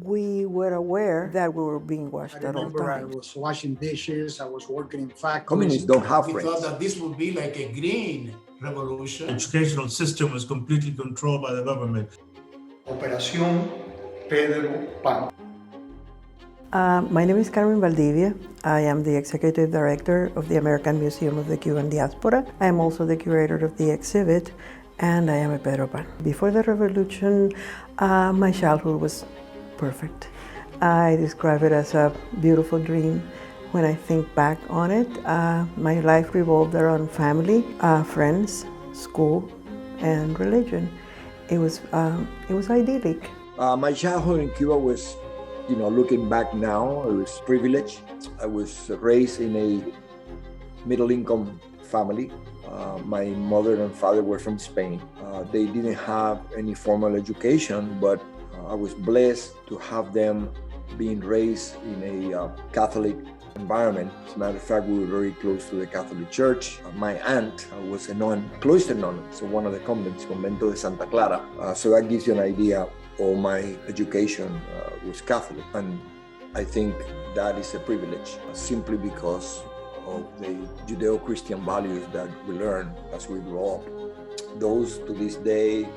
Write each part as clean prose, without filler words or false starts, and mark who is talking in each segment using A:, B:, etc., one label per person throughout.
A: we were aware that we were being watched at all
B: remember I
A: times.
B: was washing dishes, I was working in factories.
C: Communists don't have
D: We
C: friends.
D: thought that this would be like a green revolution.
E: The educational system was completely controlled by the government.
B: Operación Pedro Pan.
A: My name is Carmen Valdivia. I am the Executive Director of the American Museum of the Cuban Diaspora. I am also the curator of the exhibit, and I am a Pedro Pan. Before the revolution, my childhood was perfect. I describe it as a beautiful dream. When I think back on it, my life revolved around family, friends, school, and religion. It was idyllic.
C: My childhood in Cuba was, looking back now, it was privileged. I was raised in a middle-income family. My mother and father were from Spain. They didn't have any formal education, but I was blessed to have them being raised in a Catholic environment. As a matter of fact, we were very close to the Catholic Church. My aunt was a nun, cloister nun, so one of the convents, Convento de Santa Clara. So that gives you an idea of my education was Catholic. And I think that is a privilege, simply because of the Judeo-Christian values that we learn as we grow up. Those, to this day,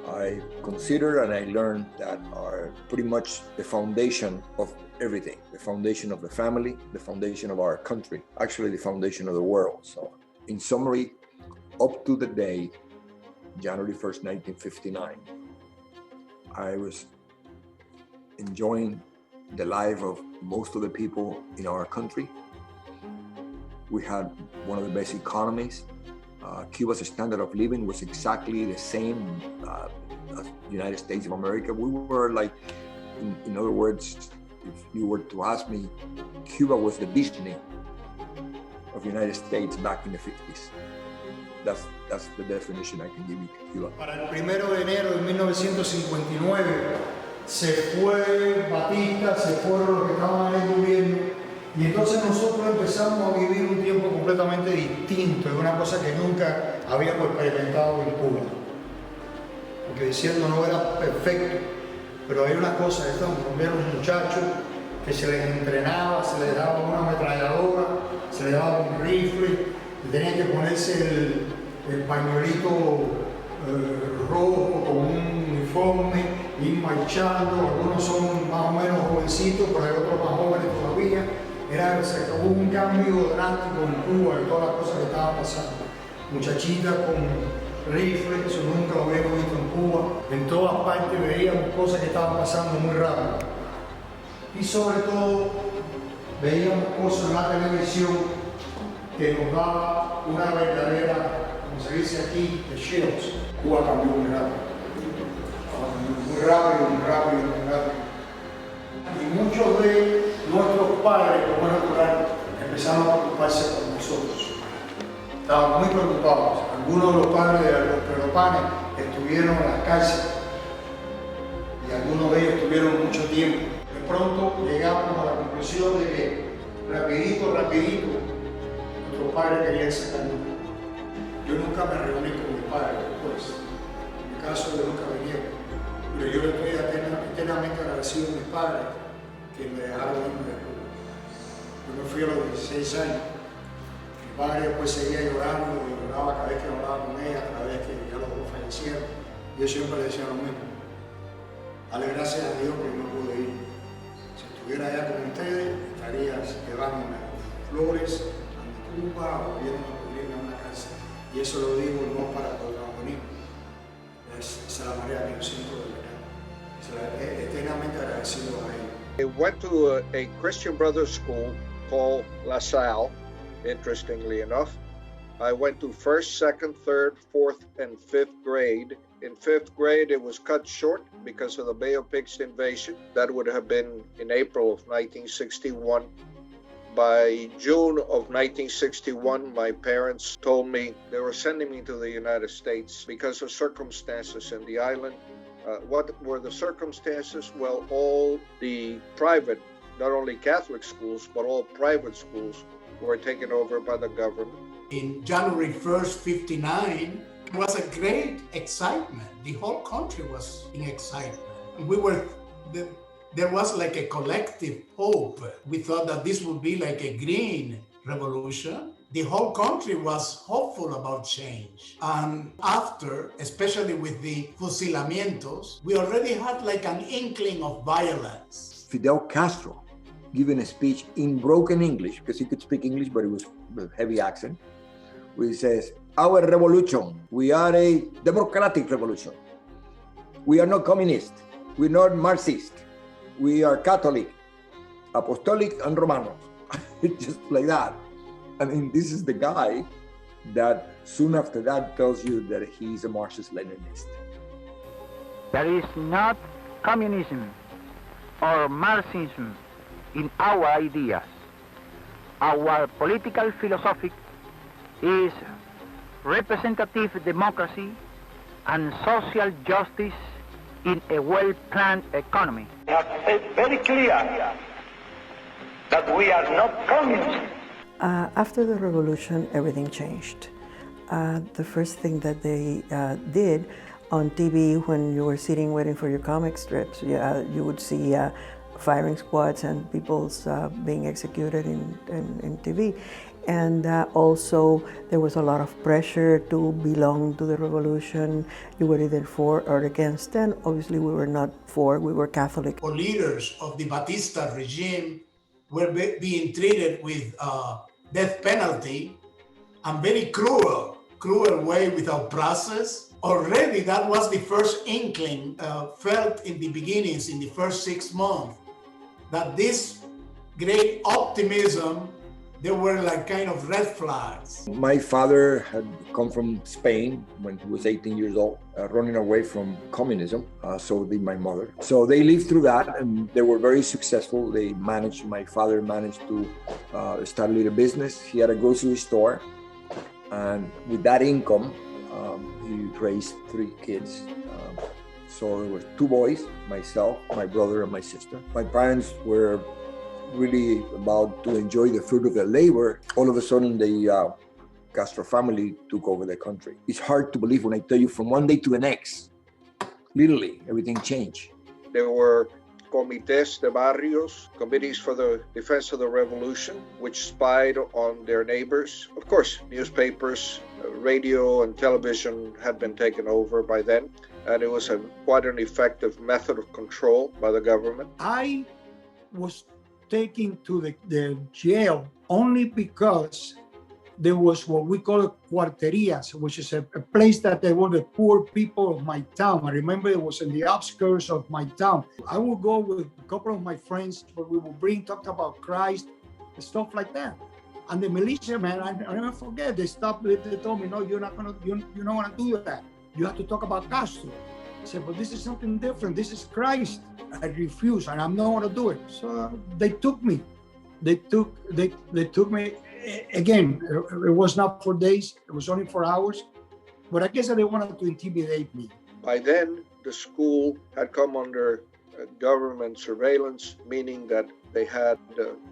C: I consider and I learn that are pretty much the foundation of everything, the foundation of the family, the foundation of our country, actually the foundation of the world. So in summary, up to the day, January 1st, 1959, I was enjoying the life of most of the people in our country. We had one of the best economies. Cuba's standard of living was exactly the same as the United States of America. We were like, in other words, if you were to ask me, Cuba was the Disney of the United States back in the 50s. That's the definition I can give you to Cuba.
B: Para el 1 de enero de 1959 se fue Batista, se fueron los que estaban en el gobierno, y entonces nosotros empezamos a vivir un tiempo completamente distinto, es una cosa que nunca habíamos experimentado en Cuba. Porque diciendo no era perfecto, pero hay una cosa, estos eran muchachos que se les entrenaba, se les daba una ametralladora, se les daba un rifle, y tenían que ponerse el pañuelito rojo con un uniforme, ir marchando. Algunos son más o menos jovencitos, pero hay otros más jóvenes todavía. Hubo un cambio drástico en Cuba y todas las cosas que estaban pasando. Muchachitas con rifles, eso nunca lo habíamos visto en Cuba. En todas partes veíamos cosas que estaban pasando muy rápido. Y sobre todo, veíamos cosas en la televisión que nos daba una verdadera, como se dice aquí, de chills. Cuba cambió muy rápido. Muy rápido, muy rápido, muy rápido. Y muchos de nuestros padres, como es natural, empezaron a preocuparse por nosotros. Estaban muy preocupados. Algunos de los padres de los peropanes estuvieron en las cárceles y algunos de ellos estuvieron mucho tiempo. De pronto llegamos a la conclusión de que rapidito, nuestros padres querían sacarnos. Yo nunca me reuní con mi padre después. En mi caso yo nunca venía. Pero yo le estoy eternamente agradecido a mis padres que me dejaron irme de Cuba. Yo me fui a los 16 años. Mi padre después seguía llorando, y lloraba cada vez que hablaba con ella, cada vez que ya los dos fallecieron. Yo siempre le decía lo mismo. Dale gracias a Dios que no pude ir. Si estuviera allá con ustedes, estaría llevándome flores a Cuba o viendo a cubrirme en una casa. Y eso lo digo no para protagonismo. Esa es la manera que yo siento de verdad. Eternamente agradecido a él.
F: I went to a Christian Brothers school called La Salle, interestingly enough. I went to 1st, 2nd, 3rd, 4th, and 5th grade. In 5th grade, it was cut short because of the Bay of Pigs invasion. That would have been in April of 1961. By June of 1961, my parents told me they were sending me to the United States because of circumstances in the island. What were the circumstances? Well, all the private, not only Catholic schools, but all private schools were taken over by the government.
D: In January 1st, 59, it was a great excitement. The whole country was in excitement. We were there was like a collective hope. We thought that this would be like a green revolution. The whole country was hopeful about change. And after, especially with the fusilamientos, we already had like an inkling of violence.
C: Fidel Castro giving a speech in broken English, because he could speak English, but it was with a heavy accent, where he says, our revolution, we are a democratic revolution. We are not communist. We're not Marxist. We are Catholic, Apostolic, and Romanos. Just like that. I mean, this is the guy that soon after that tells you that he's a Marxist-Leninist.
G: There is not communism or Marxism in our ideas. Our political philosophy is representative democracy and social justice in a well-planned economy.
H: We have said very clear that we are not communists.
A: After the revolution, everything changed. The first thing that they did on TV, when you were sitting waiting for your comic strips, you would see firing squads and people's being executed in TV. And also there was a lot of pressure to belong to the revolution. You were either for or against, and obviously we were not for, we were Catholic.
D: Or leaders of the Batista regime were being treated with death penalty and very cruel way without process. Already that was the first inkling felt in the beginnings, in the first 6 months, that this great optimism, there were like kind of red flags.
C: My father had come from Spain when he was 18 years old, running away from communism. So did my mother. So they lived through that and they were very successful. My father managed to start a little business. He had a grocery store. And with that income, he raised 3 kids. So there were 2 boys, myself, my brother, and my sister. My parents were really about to enjoy the fruit of their labor. All of a sudden, the Castro family took over the country. It's hard to believe when I tell you from one day to the next, literally, everything changed.
F: There were comités de barrios, committees for the defense of the revolution, which spied on their neighbors. Of course, newspapers, radio, and television had been taken over by then, and it was quite an effective method of control by the government.
B: I was taken to the jail only because there was what we call cuarterias, which is a place that they were the poor people of my town. I remember it was in the outskirts of my town. I would go with a couple of my friends, but we would talk about Christ, stuff like that. And the militia, man, I never forget, they told me, no, you're not gonna do that. You have to talk about Castro. I said, but this is something different. This is Christ. I refuse, and I'm not gonna do it. So they took me. They took me. Again, it was not for days. It was only for hours. But I guess they wanted to intimidate me.
F: By then, the school had come under government surveillance, meaning that they had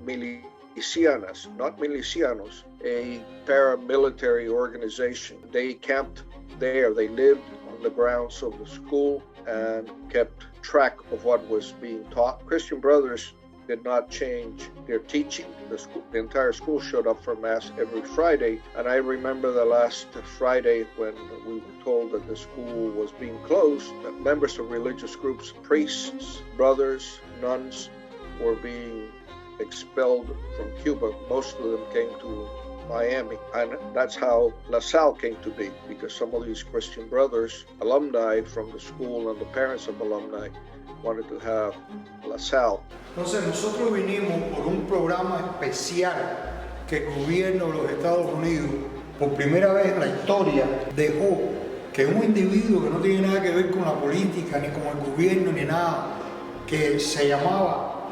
F: milicianas, not milicianos, a paramilitary organization. They camped there. They lived on the grounds of the school and kept track of what was being taught. Christian Brothers did not change their teaching. The entire school showed up for Mass every Friday. And I remember the last Friday when we were told that the school was being closed, that members of religious groups, priests, brothers, nuns, were being expelled from Cuba. Most of them came to Miami. And that's how La Salle came to be, because some of these Christian Brothers, alumni from the school and the parents of alumni, wanted to have La Salle.
B: Entonces nosotros vinimos por un programa especial que el gobierno de los Estados Unidos, por primera vez en la historia, dejó que un individuo que no tiene nada que ver con la política, ni con el gobierno, ni nada, que se llamaba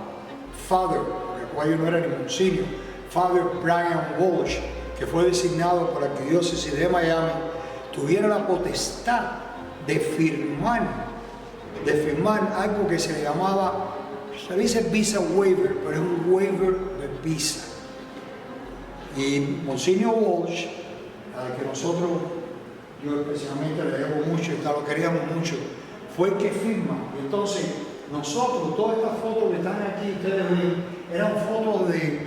B: Father, el cual no era ni Monseñor, Father Brian Walsh, que fue designado por la Arquidiócesis de Miami, tuviera la potestad de firmar algo que se le llamaba, se dice visa waiver, pero es un waiver de visa. Y Monseñor Walsh, al que nosotros, yo especialmente le debo mucho y lo queríamos mucho, fue el que firma. Y entonces nosotros, todas estas fotos están aquí, ustedes ven, eran fotos de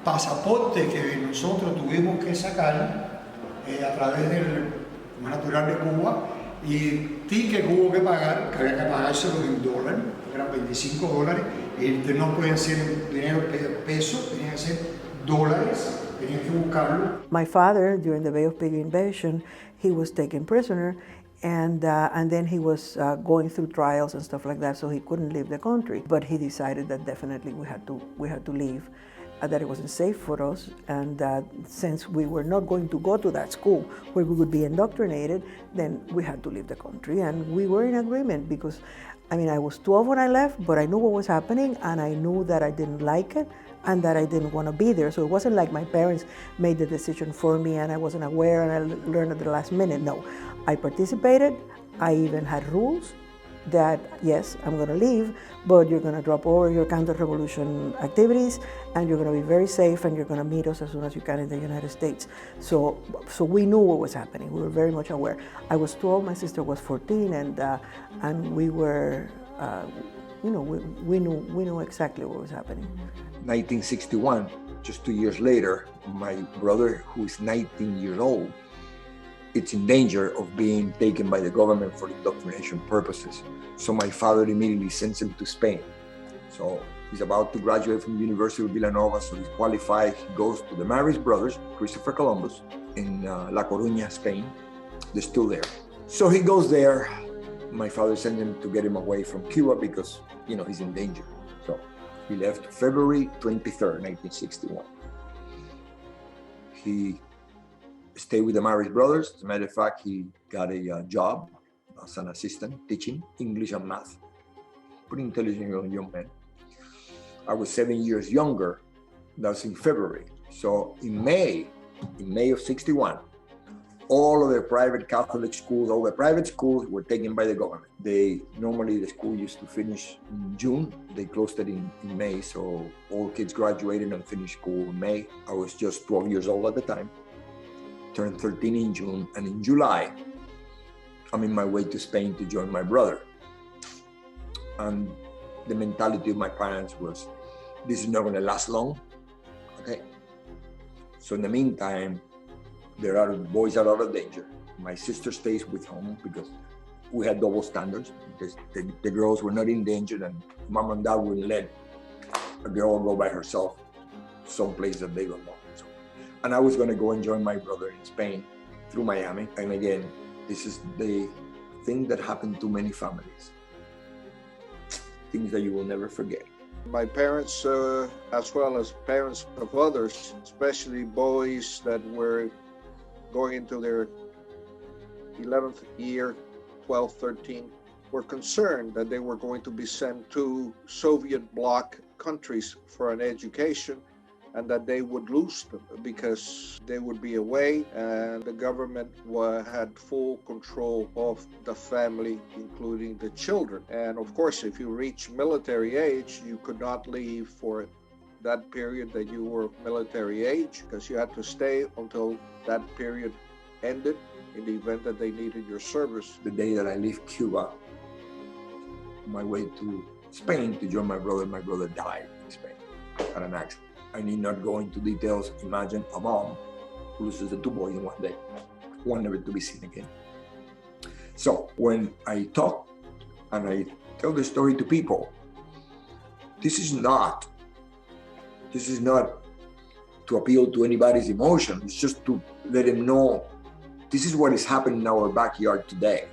B: pasaporte que nosotros tuvimos que sacar a través del natural de Cuba y ticket que hubo que pagar, que había que pagárselo en dólar, eran $25, y no podían ser dinero pesos, tenían que ser dólares, tenían que buscarlo.
A: My father, during the Bay of Piggy invasion, he was taken prisoner, and then he was going through trials and stuff like that, so he couldn't leave the country. But he decided that definitely we had to leave, that it wasn't safe for us, and since we were not going to go to that school where we would be indoctrinated, then we had to leave the country, and we were in agreement because, I mean, I was 12 when I left, but I knew what was happening, and I knew that I didn't like it, and that I didn't want to be there. So it wasn't like my parents made the decision for me and I wasn't aware and I learned at the last minute. No, I participated. I even had rules that, yes, I'm going to leave, but you're going to drop all your counter-revolution activities and you're going to be very safe and you're going to meet us as soon as you can in the United States. So we knew what was happening. We were very much aware. I was 12, my sister was 14, and we were, we knew exactly what was happening.
C: 1961, just 2 years later, my brother, who is 19 years old, it's in danger of being taken by the government for indoctrination purposes. So my father immediately sends him to Spain. So he's about to graduate from the University of Villanova, so he's qualified. He goes to the Marist brothers, Christopher Columbus, in La Coruña, Spain. They're still there. So he goes there. My father sent him to get him away from Cuba because, he's in danger. So he left February 23rd, 1961. He stayed with the Marist brothers. As a matter of fact, he got a job as an assistant teaching English and math. Pretty intelligent young man. I was 7 years younger. That was in February. So in May of 61, all of the private Catholic schools, all the private schools were taken by the government. Normally the school used to finish in June. They closed it in May. So all kids graduated and finished school in May. I was just 12 years old at the time. Turned 13 in June, and in July, I'm in my way to Spain to join my brother. And the mentality of my parents was, this is not going to last long, okay? So in the meantime, the boys are out of danger. My sister stays with home because we had double standards, because the girls were not in danger, and mom and dad wouldn't let a girl go by herself someplace that they don't know. And I was going to go and join my brother in Spain through Miami. And again, this is the thing that happened to many families. Things that you will never forget.
F: My parents, as well as parents of others, especially boys that were going into their 11th year, 12, 13, were concerned that they were going to be sent to Soviet bloc countries for an education, and that they would lose them because they would be away and the government had full control of the family, including the children. And of course, if you reach military age, you could not leave for that period that you were military age, because you had to stay until that period ended in the event that they needed your service.
C: The day that I left Cuba, on my way to Spain to join my brother died in Spain at an accident. I need not go into details. Imagine a mom who loses the two boys in one day, one never to be seen again. So when I talk and I tell the story to people, this is not to appeal to anybody's emotion. It's just to let them know this is what is happening in our backyard today.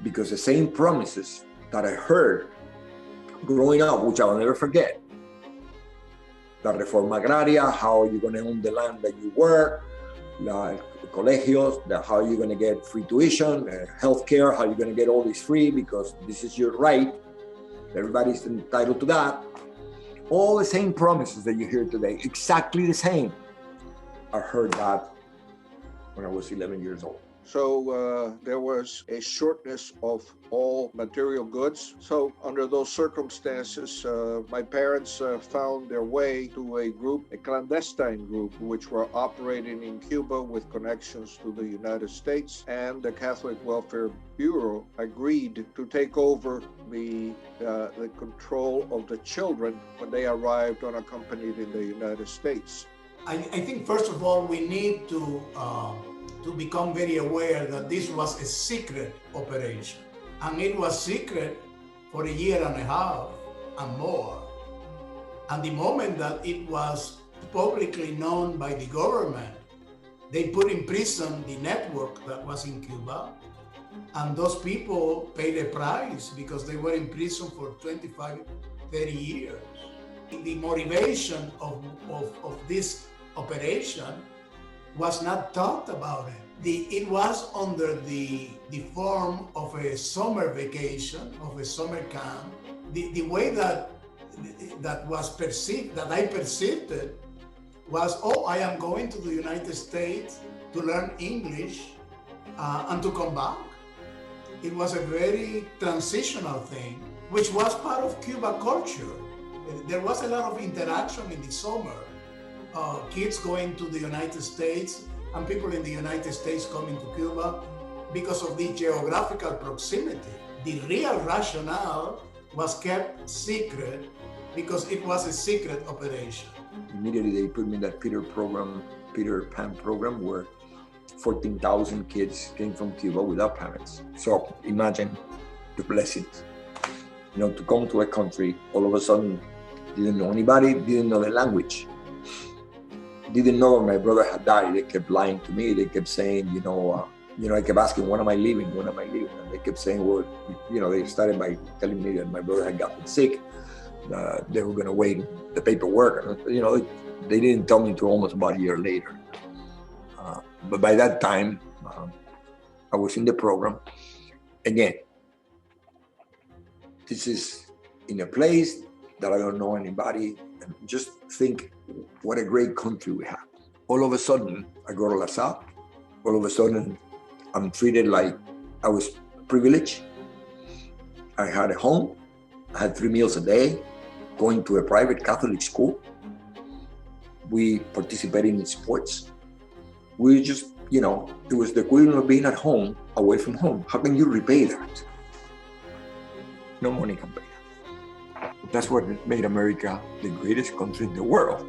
C: Because the same promises that I heard growing up, which I will never forget, la reforma agraria, how you're going to own the land that you work, la colegios, how you're going to get free tuition, healthcare, how you're going to get all this free because this is your right. Everybody's entitled to that. All the same promises that you hear today, exactly the same. I heard that when I was 11 years old.
F: So there was a shortness of all material goods. So under those circumstances, my parents found their way to a group, a clandestine group, which were operating in Cuba with connections to the United States, and the Catholic Welfare Bureau agreed to take over the control of the children when they arrived unaccompanied in the United States.
D: I think first of all, we need to become very aware that this was a secret operation. And it was secret for a year and a half and more. And the moment that it was publicly known by the government, they put in prison the network that was in Cuba. And those people paid a price because they were in prison for 25, 30 years. The motivation of this operation was not talked about it. It was under the form of a summer vacation, of a summer camp. The way that was perceived, that I perceived it, was, oh, I am going to the United States to learn English and to come back. It was a very transitional thing, which was part of Cuba culture. There was a lot of interaction in the summer. Kids going to the United States and people in the United States coming to Cuba because of the geographical proximity. The real rationale was kept secret because it was a secret operation.
C: Immediately they put me in that Peter Pan program, where 14,000 kids came from Cuba without parents. So imagine the blessings, to come to a country, all of a sudden, didn't know anybody, didn't know the language. Didn't know my brother had died. They kept lying to me. They kept saying, I kept asking, when am I leaving? When am I leaving? And they kept saying, well, they started by telling me that my brother had gotten sick. They were going to wait the paperwork. They didn't tell me until almost about a year later. But by that time, I was in the program. Again, this is in a place that I don't know anybody. And just think what a great country we have. All of a sudden, I go to La Salle. All of a sudden, I'm treated like I was privileged. I had a home. I had 3 meals a day, going to a private Catholic school. We participated in sports. We just, it was the equivalent of being at home, away from home. How can you repay that? No money can pay that. That's what made America the greatest country in the world.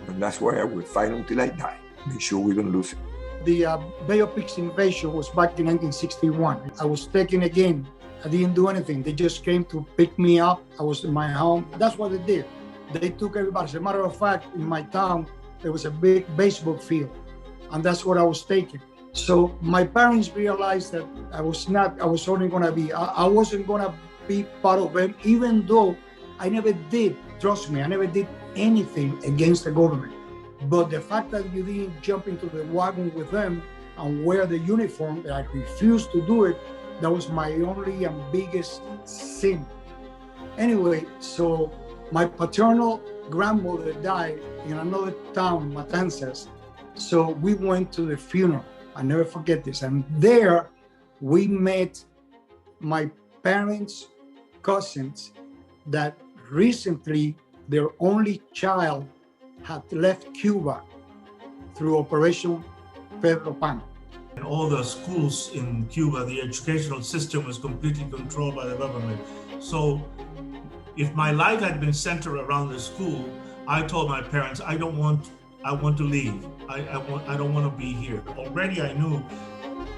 C: And that's why I would fight until I die. Make sure we don't lose it.
B: The Bay of Pigs invasion was back in 1961. I was taken again. I didn't do anything. They just came to pick me up. I was in my home. That's what they did. They took everybody. As a matter of fact, in my town, there was a big baseball field. And that's what I was taking. So my parents realized that I wasn't going to be part of them, even though I never did, trust me, I never did anything against the government. But the fact that you didn't jump into the wagon with them and wear the uniform, that I refused to do it, that was my only and biggest sin. Anyway, so my paternal grandmother died in another town, Matanzas. So we went to the funeral. I never forget this. And there we met my parents' cousins that recently their only child had left Cuba through Operation Pedro Pan.
E: In all the schools in Cuba, the educational system was completely controlled by the government. So if my life had been centered around the school, I told my parents, I want to leave. I don't want to be here. Already I knew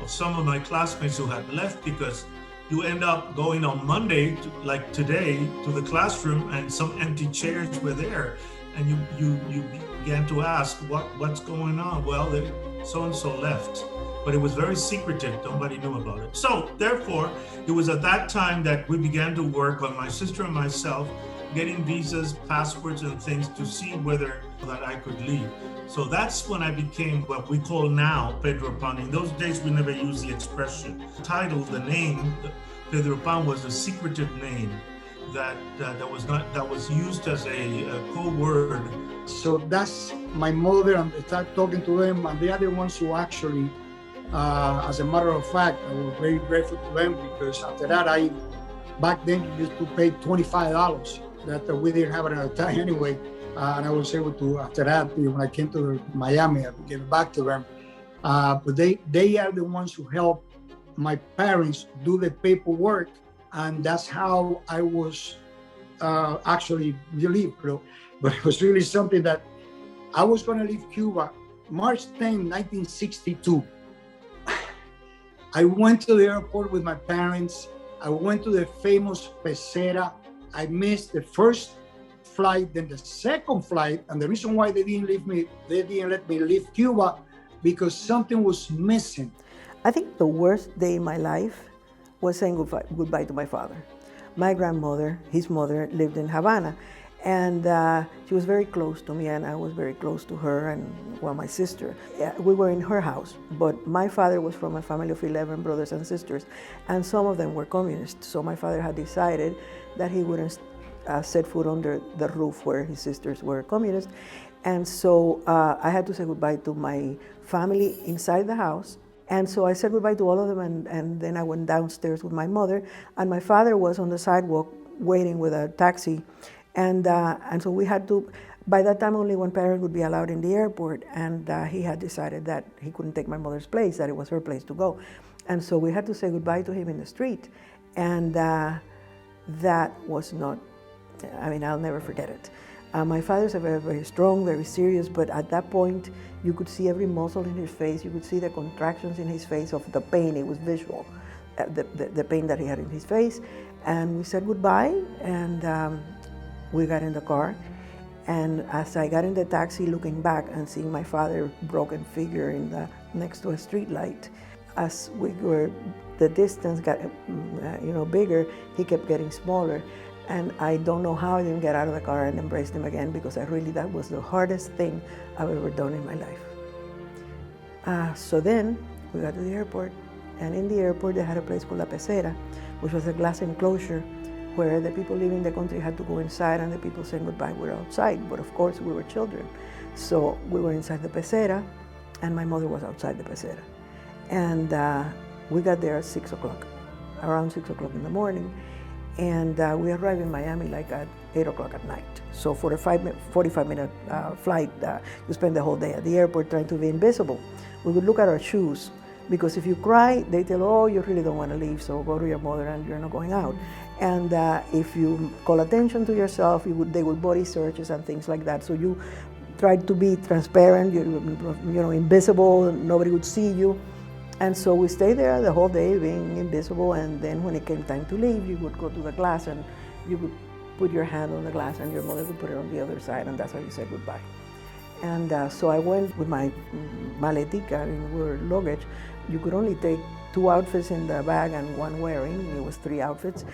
E: of some of my classmates who had left, because you end up going on Monday, like today, to the classroom, and some empty chairs were there. And you began to ask, what's going on? Well, so-and-so left. But it was very secretive. Nobody knew about it. So therefore, it was at that time that we began to work on, my sister and myself, getting visas, passports, and things to see whether that I could leave. So that's when I became what we call now Pedro Pan. In those days, we never used the expression. The title, the name, Pedro Pan, was a secretive name. that was used as a code word.
B: So that's my mother, and I started talking to them, and they are the ones who actually, as a matter of fact, I was very grateful to them, because after that, back then you used to pay $25 that we didn't have it at the time anyway. And I was able to, after that, when I came to Miami, I gave it back to them. But they are the ones who helped my parents do the paperwork, and that's how I was actually relieved. But it was really something that I was going to leave Cuba March 10, 1962. I went to the airport with my parents. I went to the famous Pecera. I missed the first flight, then the second flight, and the reason why they didn't let me leave Cuba, because something was missing.
A: I think the worst day in my life was saying goodbye to my father. My grandmother, his mother, lived in Havana, and she was very close to me, and I was very close to her and, well, my sister. We were in her house, but my father was from a family of 11 brothers and sisters, and some of them were communists. So my father had decided that he wouldn't set foot under the roof where his sisters were communists. And so I had to say goodbye to my family inside the house. And so I said goodbye to all of them, and then I went downstairs with my mother, and my father was on the sidewalk waiting with a taxi. And so we had to, by that time only one parent would be allowed in the airport, and he had decided that he couldn't take my mother's place, that it was her place to go. And so we had to say goodbye to him in the street. And that was not, I mean, I'll never forget it. My father's a very, very strong, very serious, but at that point, you could see every muscle in his face. You could see the contractions in his face of the pain. It was visual, the pain that he had in his face. And we said goodbye, and we got in the car. And as I got in the taxi, looking back and seeing my father's broken figure next to a street light, as the distance got bigger, he kept getting smaller. And I don't know how I didn't get out of the car and embrace him again, because that was the hardest thing I've ever done in my life. So then we got to the airport, and in the airport they had a place called La Pecera, which was a glass enclosure where the people leaving the country had to go inside, and the people saying goodbye were outside. But of course we were children. So we were inside the Pecera, and my mother was outside the Pecera. And we got there at 6 o'clock, around 6 o'clock in the morning. And we arrived in Miami like at 8 o'clock at night. So for a 45-minute flight, you spend the whole day at the airport trying to be invisible. We would look at our shoes, because if you cry, they tell, oh, you really don't want to leave, so go to your mother and you're not going out. And if you call attention to yourself, they would body searches and things like that. So you tried to be transparent, invisible, nobody would see you. And so we stayed there the whole day being invisible, and then when it came time to leave, you would go to the glass and you would put your hand on the glass and your mother would put it on the other side, and that's how you said goodbye. And so I went with my maletica, luggage. You could only take 2 outfits in the bag and 1 wearing. It was 3 outfits.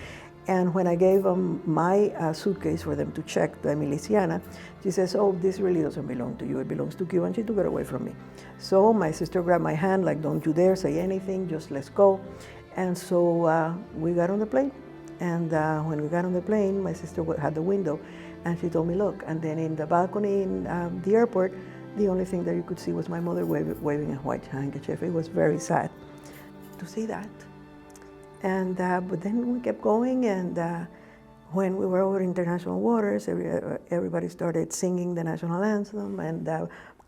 A: And when I gave them my suitcase for them to check, the miliciana, she says, oh, this really doesn't belong to you, it belongs to Cuba, and she took it away from me. So my sister grabbed my hand, like, don't you dare say anything, just let's go. And so we got on the plane. And when we got on the plane, my sister had the window, and she told me, look. And then in the balcony in the airport, the only thing that you could see was my mother waving a white handkerchief. It was very sad to see that. And but then we kept going, and when we were over international waters, everybody started singing the national anthem and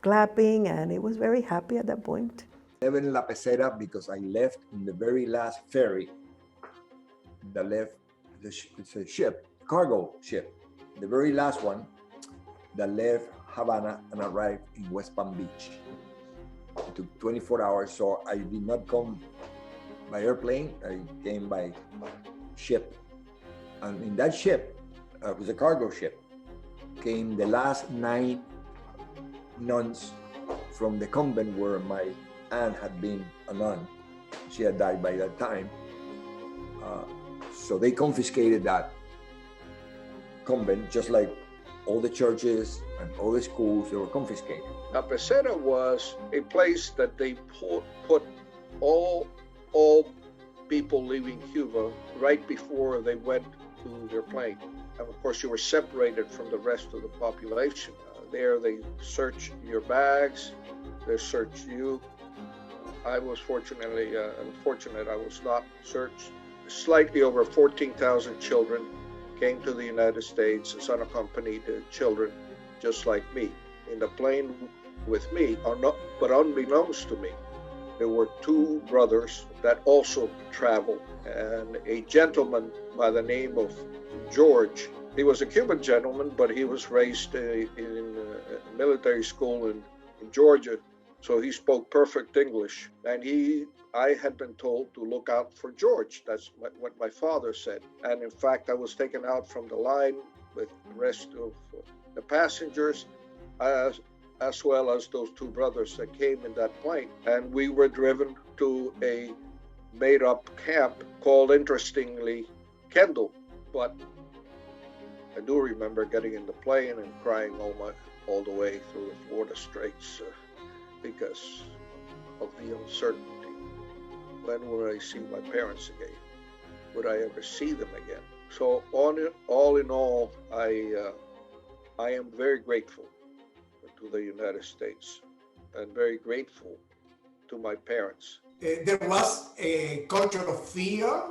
A: clapping, and it was very happy at that point.
C: I live in La Pecera because I left in the very last ferry that left, it's a ship, cargo ship, the very last one that left Havana and arrived in West Palm Beach. It took 24 hours, so I did not come by airplane, I came by ship. And in that ship, it was a cargo ship, came the last 9 nuns from the convent where my aunt had been a nun. She had died by that time. So they confiscated that convent, just like all the churches and all the schools, they were confiscated.
F: La Pecera was a place that they put all people leaving Cuba right before they went to their plane. And of course, you were separated from the rest of the population. There, they search your bags, they search you. I was unfortunate, I was not searched. Slightly over 14,000 children came to the United States as unaccompanied children, just like me. In the plane with me, but unbeknownst to me, there were two brothers that also traveled, and a gentleman by the name of George. He was a Cuban gentleman, but he was raised in a military school in Georgia, so he spoke perfect English. And I had been told to look out for George. That's what my father said. And in fact, I was taken out from the line with the rest of the passengers, as well as those two brothers that came in that plane. And we were driven to a made-up camp called, interestingly, Kendall. But I do remember getting in the plane and crying all the way through the Florida Straits because of the uncertainty. When would I see my parents again? Would I ever see them again? So all in all, I am very grateful to the United States and very grateful to my parents.
D: There was a culture of fear,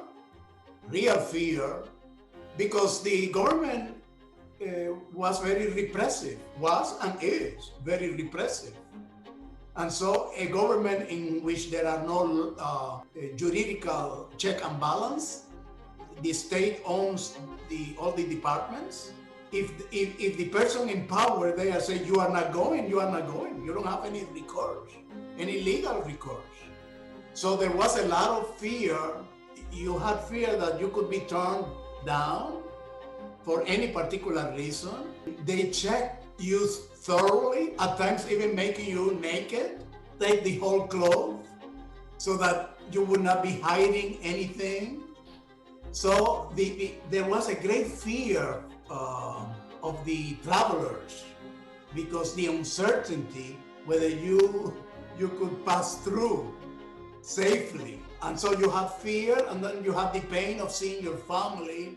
D: real fear, because the government was very repressive, was and is very repressive. And so a government in which there are no juridical check and balance, the state owns all the departments. If the person in power there say you are not going, you are not going. You don't have any recourse, any legal recourse. So there was a lot of fear. You had fear that you could be turned down for any particular reason. They check you thoroughly, at times even making you naked, take the whole clothes so that you would not be hiding anything. So there was a great fear of the travelers because the uncertainty whether you could pass through safely. And so you have fear, and then you have the pain of seeing your family,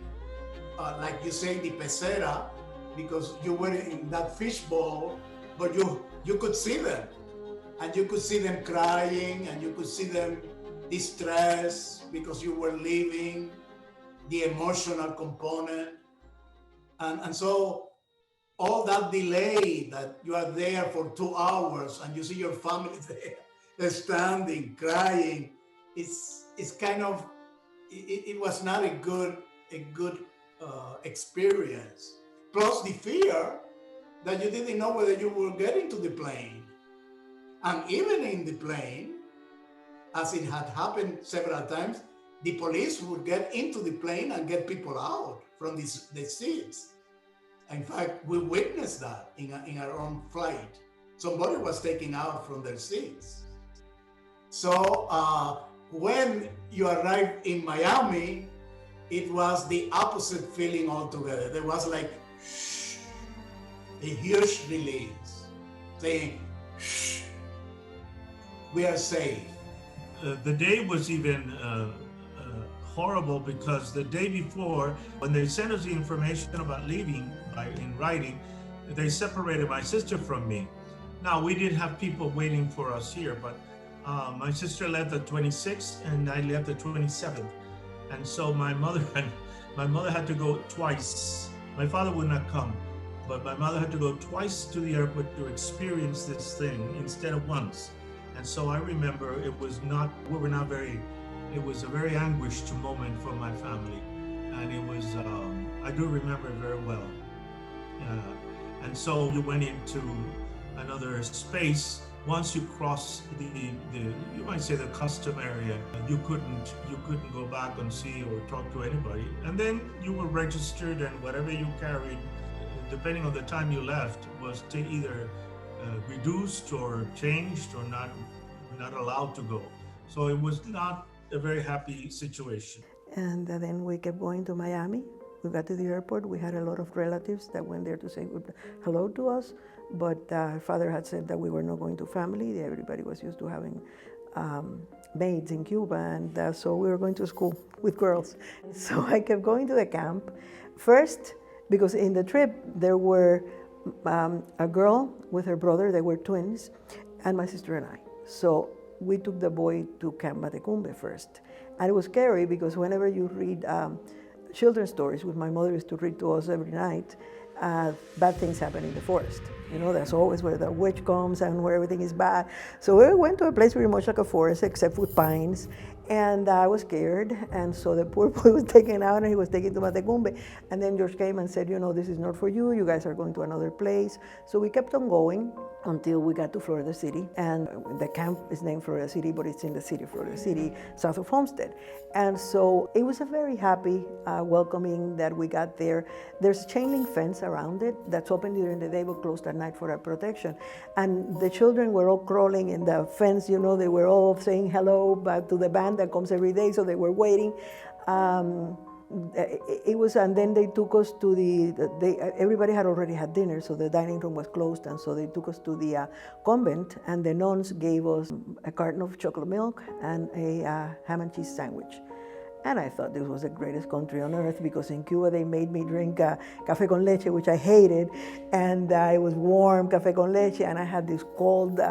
D: like you say, the pecera, because you were in that fishbowl, but you could see them, and you could see them crying, and you could see them distressed because you were leaving, the emotional component. And so all that delay that you are there for 2 hours and you see your family there standing, crying, it's kind of, it was not a good experience. Plus the fear that you didn't know whether you were getting to the plane. And even in the plane, as it had happened several times, the police would get into the plane and get people out from the seats. In fact, we witnessed that in our own flight. Somebody was taken out from their seats. So when you arrived in Miami, it was the opposite feeling altogether. There was like a huge release, saying, we are safe.
E: The day was even horrible because the day before, when they sent us the information about leaving in writing, they separated my sister from me. Now, we did have people waiting for us here, but my sister left the 26th and I left the 27th. And so my mother had to go twice. My father would not come, but my mother had to go twice to the airport to experience this thing instead of once. And so I remember it was a very anguished moment for my family. And it was, I do remember it very well. And so you went into another space. Once you cross the you might say the custom area, you couldn't go back and see or talk to anybody. And then you were registered, and whatever you carried, depending on the time you left, was either reduced or changed or not allowed to go. So it was not a very happy situation.
A: And then we kept going to Miami. We got to the airport. We had a lot of relatives that went there to say hello to us, but father had said that we were not going to family. Everybody was used to having maids in Cuba, and so we were going to school with girls. So I kept going to the camp. First, because in the trip there were a girl with her brother, they were twins, and my sister and I. So we took the boy to Camp Matecumbe first. And it was scary because whenever you read children's stories, which my mother used to read to us every night, bad things happen in the forest. You know, that's always where the witch comes and where everything is bad. So we went to a place very much like a forest, except with pines. And I was scared, and so the poor boy was taken out and he was taken to Matecumbe. And then George came and said, you know, this is not for you, you guys are going to another place. So we kept on going until we got to Florida City. And the camp is named Florida City, but it's in the city, Florida City, south of Homestead. And so it was a very happy welcoming that we got there. There's a chain link fence around it that's open during the day but closed at night for our protection. And the children were all crawling in the fence, you know, they were all saying hello back to the band that comes every day, so they were waiting. It was, and then they took us to everybody had already had dinner, so the dining room was closed, and so they took us to the convent, and the nuns gave us a carton of chocolate milk and a ham and cheese sandwich. And I thought this was the greatest country on earth, because in Cuba they made me drink café con leche, which I hated, and it was warm café con leche, and I had this cold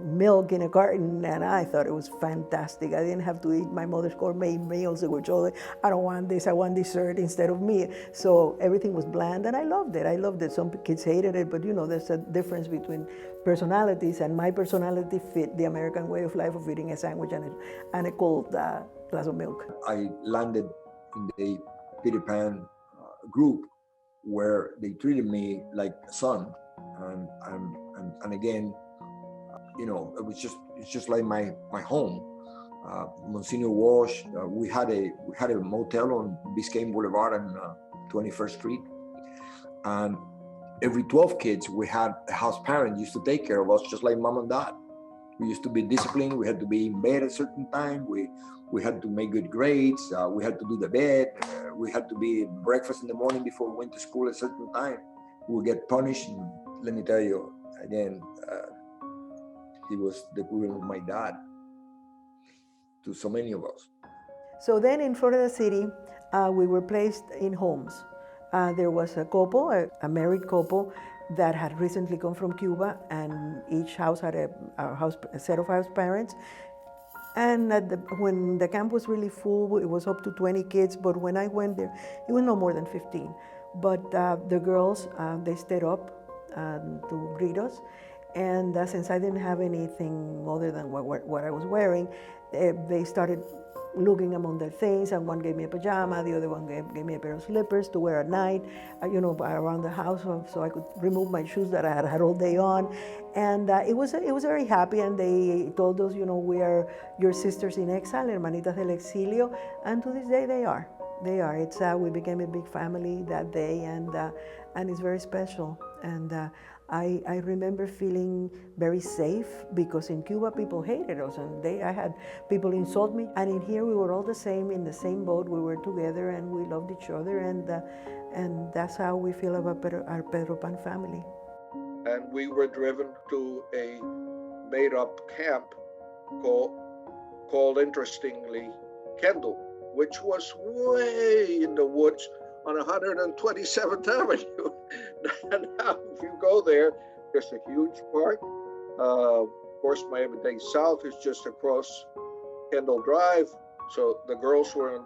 A: milk in a carton, and I thought it was fantastic. I didn't have to eat my mother's gourmet meals, which I don't want this, I want dessert instead of meat. So everything was bland, and I loved it. I loved it. Some kids hated it, but you know, there's a difference between personalities, and my personality fit the American way of life of eating a sandwich and a cold glass of milk.
C: I landed in the Peter Pan group where they treated me like a son, and again, you know, it's just like my home. Monsignor Walsh, we had a motel on Biscayne Boulevard and 21st Street, and every 12 kids we had a house parent used to take care of us, just like mom and dad. We used to be disciplined. We had to be in bed at a certain time. We had to make good grades. We had to do the bed. We had to be at breakfast in the morning before we went to school at a certain time. We would get punished. And let me tell you, again, he was the equivalent of my dad to so many of us.
A: So then in Florida City, we were placed in homes. There was a couple, a married couple, that had recently come from Cuba, and each house had a set of house parents. And when the camp was really full, it was up to 20 kids, but when I went there, it was no more than 15. But the girls, they stayed up to greet us, and since I didn't have anything other than what I was wearing, they started looking among their things, and one gave me a pajama, the other one gave me a pair of slippers to wear at night, you know, around the house, so I could remove my shoes that I had all day on. And it was very happy, and they told us, you know, we are your sisters in exile, hermanitas del exilio, and to this day they are. They are. It's we became a big family that day, and it's very special. And I remember feeling very safe, because in Cuba people hated us, and I had people insult me, and in here we were all the same, in the same boat. We were together and we loved each other, and that's how we feel about our Pedro Pan family.
F: And we were driven to a made-up camp called interestingly, Kendall, which was way in the woods on 127th Avenue. And now if you go there, there's a huge park. Of course, Miami-Dade South is just across Kendall Drive. So the girls were on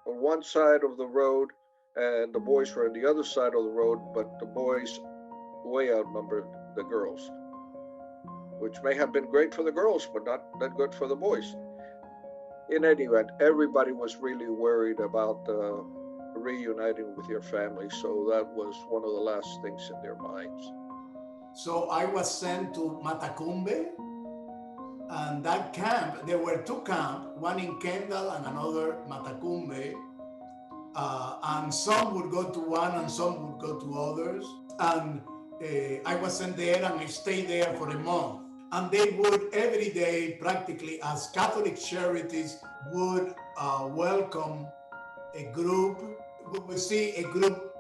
F: one side of the road and the boys were on the other side of the road, but the boys way outnumbered the girls, which may have been great for the girls, but not that good for the boys. In any event, everybody was really worried about reuniting with your family, so that was one of the last things in their minds.
D: So I was sent to Matecumbe, and that camp, there were two camps, one in Kendall and another Matecumbe, and some would go to one and some would go to others. And I was sent there, and I stayed there for a month. And they would every day, practically, as Catholic Charities would welcome a group. We would see a group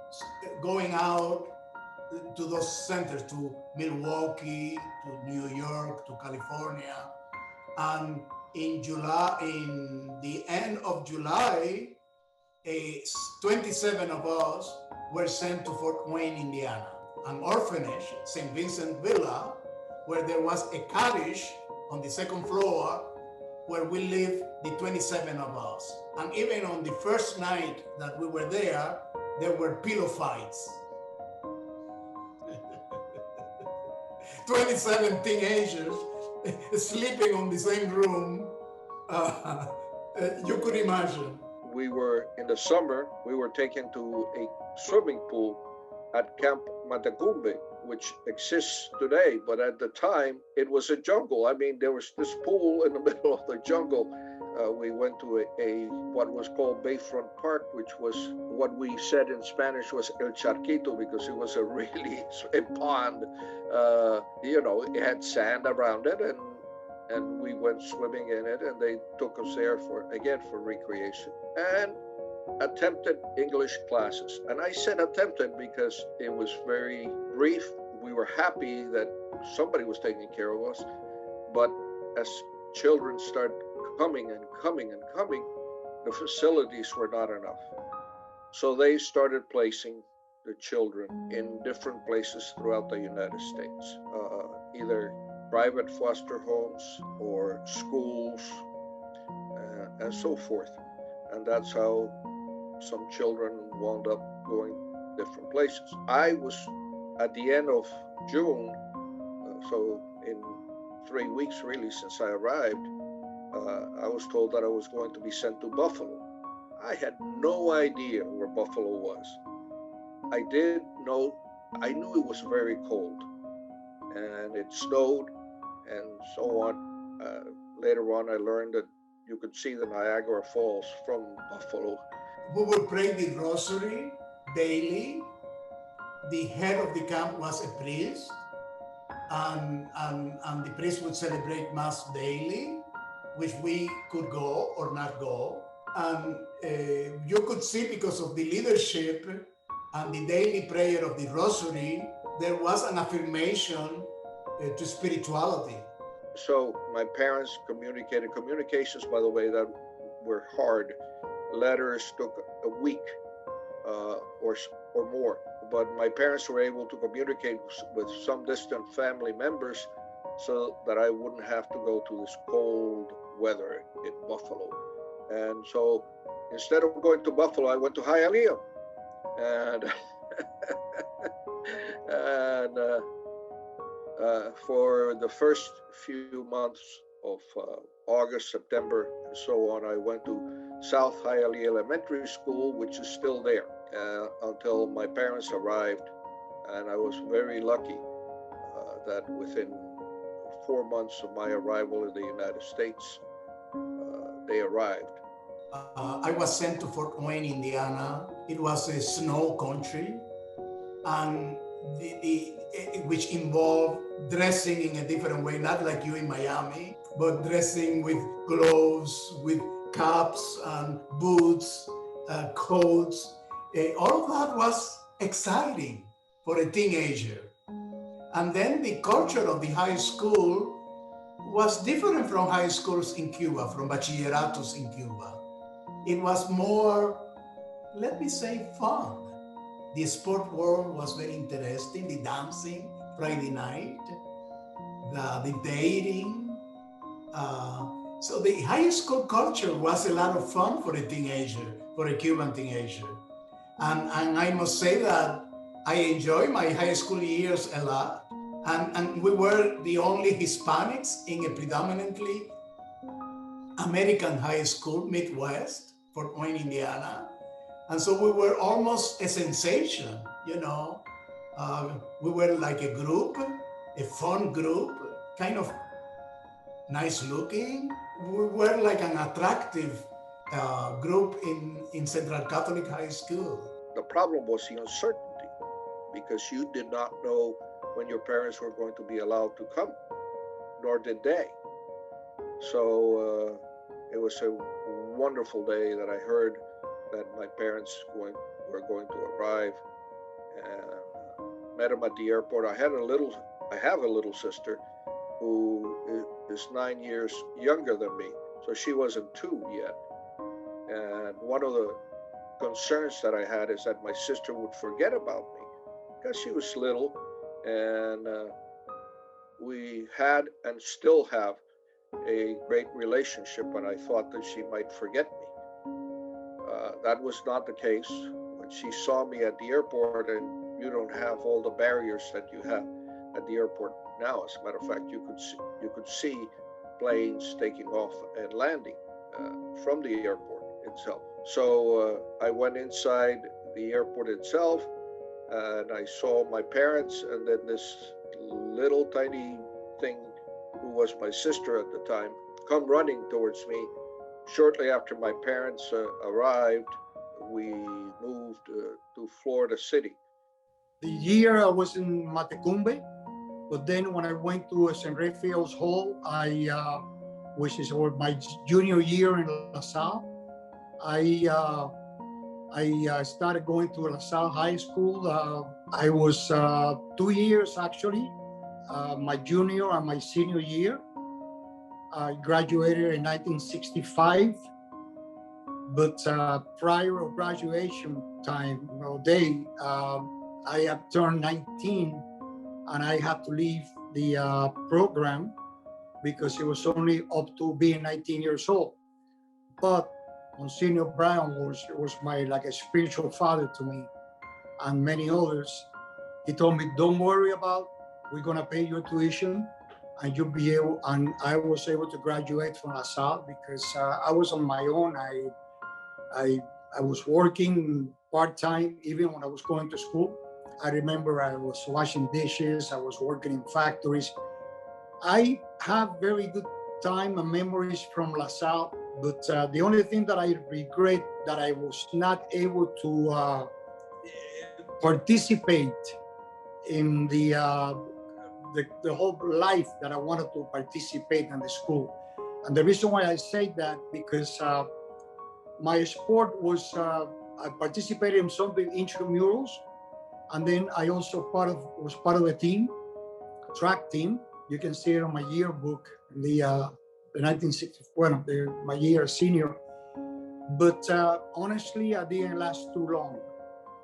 D: going out to those centers, to Milwaukee, to New York, to California. And in the end of July, 27 of us were sent to Fort Wayne, Indiana, an orphanage, St. Vincent Villa, where there was a cottage on the second floor where we lived, the 27 of us. And even on the first night that we were there were pillow fights. 27 teenagers sleeping on the same room. You could imagine.
F: We were, in the summer, we were taken to a swimming pool at Camp Matacumbe, which exists today, but at the time it was a jungle. I mean, there was this pool in the middle of the jungle. We went to what was called Bayfront Park, which was what we said in Spanish was El Charquito, because it was a pond. It had sand around it, and we went swimming in it, and they took us there for recreation. And attempted English classes. And I said attempted because it was very brief. We were happy that somebody was taking care of us. But as children started coming, the facilities were not enough. So they started placing the children in different places throughout the United States, either private foster homes or schools, and so forth. And that's how some children wound up going different places. I was, at the end of June, so in 3 weeks really since I arrived, I was told that I was going to be sent to Buffalo. I had no idea where Buffalo was. I knew it was very cold, and it snowed and so on. Later on, I learned that you could see the Niagara Falls from Buffalo.
D: We would pray the rosary daily. The head of the camp was a priest, and the priest would celebrate Mass daily, which we could go or not go. And you could see, because of the leadership and the daily prayer of the rosary, there was an affirmation to spirituality.
F: So my parents communications, by the way, that were hard. Letters took a week or more, but my parents were able to communicate with some distant family members so that I wouldn't have to go to this cold weather in Buffalo. And so instead of going to Buffalo, I went to Hialeah. And for the first few months of August, September, and so on, I went to South Hialeah Elementary School, which is still there, until my parents arrived. And I was very lucky that within 4 months of my arrival in the United States, they arrived.
D: I was sent to Fort Wayne, Indiana. It was a snow country, and which involved dressing in a different way, not like you in Miami, but dressing with gloves, with caps and boots, coats. All of that was exciting for a teenager. And then the culture of the high school was different from high schools in Cuba, from bachilleratos in Cuba. It was more, let me say, fun. The sport world was very interesting, the dancing, Friday night, the dating. So the high school culture was a lot of fun for a teenager, for a Cuban teenager. And I must say that I enjoyed my high school years a lot. And we were the only Hispanics in a predominantly American high school, Midwest, Fort Wayne, Indiana. And so we were almost a sensation, you know. We were like a group, a fun group, kind of nice looking. We were like an attractive group in Central Catholic High School.
F: The problem was the uncertainty, because you did not know when your parents were going to be allowed to come, nor did they. So it was a wonderful day that I heard that my parents were going to arrive, and met them at the airport. I have a little sister, who is 9 years younger than me. So she wasn't 2 yet. And one of the concerns that I had is that my sister would forget about me because she was little, and we had and still have a great relationship, and I thought that she might forget me. That was not the case. When she saw me at the airport, and you don't have all the barriers that you have at the airport now. As a matter of fact, you could see planes taking off and landing from the airport itself. So I went inside the airport itself, and I saw my parents, and then this little tiny thing, who was my sister at the time, come running towards me. Shortly after my parents arrived, we moved to Florida City.
B: The year I was in Matecumbe, but then when I went to St. Raphael's Hall, which is my junior year in La Salle, I started going to La Salle High School. I was 2 years actually, my junior and my senior year. I graduated in 1965, but prior to graduation time, day, I had turned 19 and I had to leave the program because it was only up to being 19 years old. But Monsignor Brown was my like a spiritual father to me and many others. He told me, don't worry about, we're gonna pay your tuition and you'll be able, and I was able to graduate from La Salle because I was on my own. I was working part-time even when I was going to school. I remember I was washing dishes, I was working in factories. I have very good time and memories from La Salle, but the only thing that I regret that I was not able to participate in the whole life that I wanted to participate in the school. And the reason why I say that, because my sport was, I participated in something intramurals, and then I also was part of the team, track team. You can see it on my yearbook, the 1964, my year senior. But honestly, I didn't last too long.